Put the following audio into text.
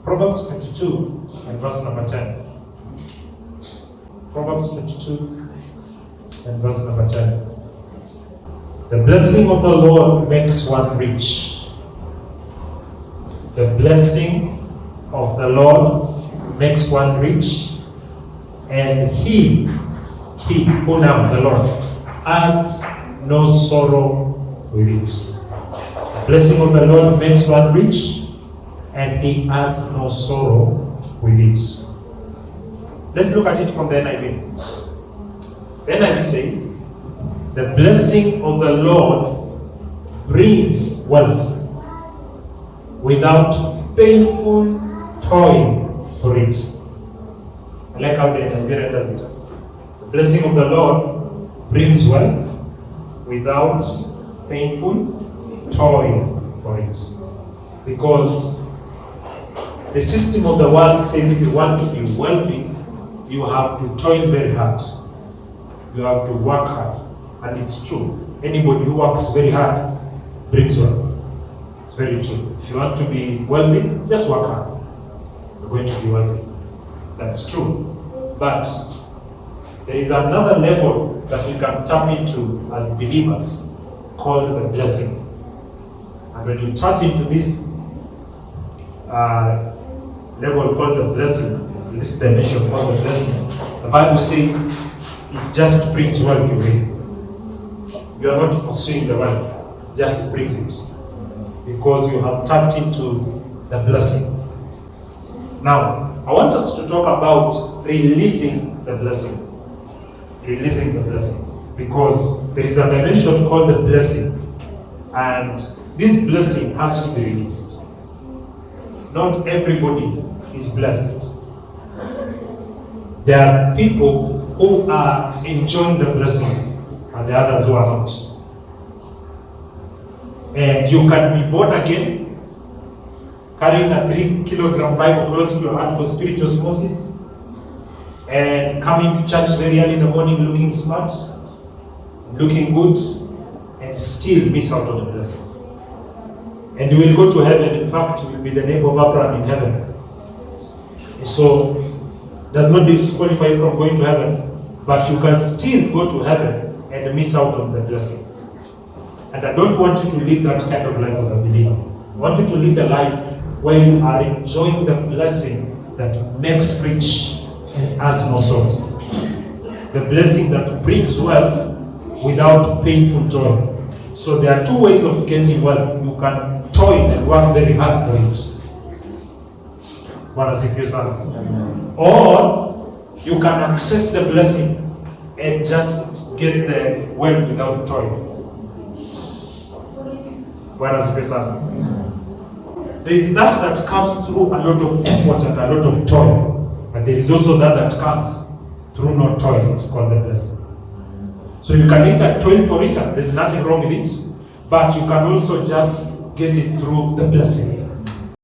Proverbs 22 and verse number 10. Proverbs 22 and verse number 10. The blessing of the Lord makes one rich. The blessing of the Lord makes one rich, and he who now the Lord adds no sorrow with it. The blessing of the Lord makes one rich, and he adds no sorrow with it. Let's look at it from the NIV. The NIV says, the blessing of the Lord brings wealth without painful toil for it. I like how the NIV does it. The blessing of the Lord brings wealth without painful toil for it. Because the system of the world says if you want to be wealthy, you have to toil very hard. You have to work hard. And it's true. Anybody who works very hard brings wealth. It's very true. If you want to be wealthy, just work hard. You're going to be wealthy. That's true. But there is another level that we can tap into as believers called the blessing. And when you tap into this level called the blessing, this dimension called the blessing, the Bible says it just brings wealth your way. You are not pursuing the wealth, it just brings it. Because you have tapped into the blessing. Now, I want us to talk about releasing the blessing. Releasing the blessing. Because there is a dimension called the blessing. And this blessing has to be released. Not everybody is blessed. There are people who are enjoying the blessing and the others who are not. And you can be born again, carrying a 3-kilogram Bible close to your heart for spiritual osmosis, and coming to church very early in the morning looking smart, looking good, and still miss out on the blessing. And you will go to heaven. In fact, you will be the name of Abraham in heaven. So, does not disqualify you from going to heaven, but you can still go to heaven and miss out on the blessing. And I don't want you to live that kind of life as a believer. I want you to live a life where you are enjoying the blessing that makes rich and adds no sorrow. The blessing that brings wealth without painful toil. So there are two ways of getting wealth. You can toil and work very hard for it. Or you can access the blessing and just get the wealth without toil. There is that comes through a lot of effort and a lot of toil. But there is also that comes through no toil. It's called the blessing. So you can either toil for it, and there's nothing wrong with it, but you can also just get it through the blessing.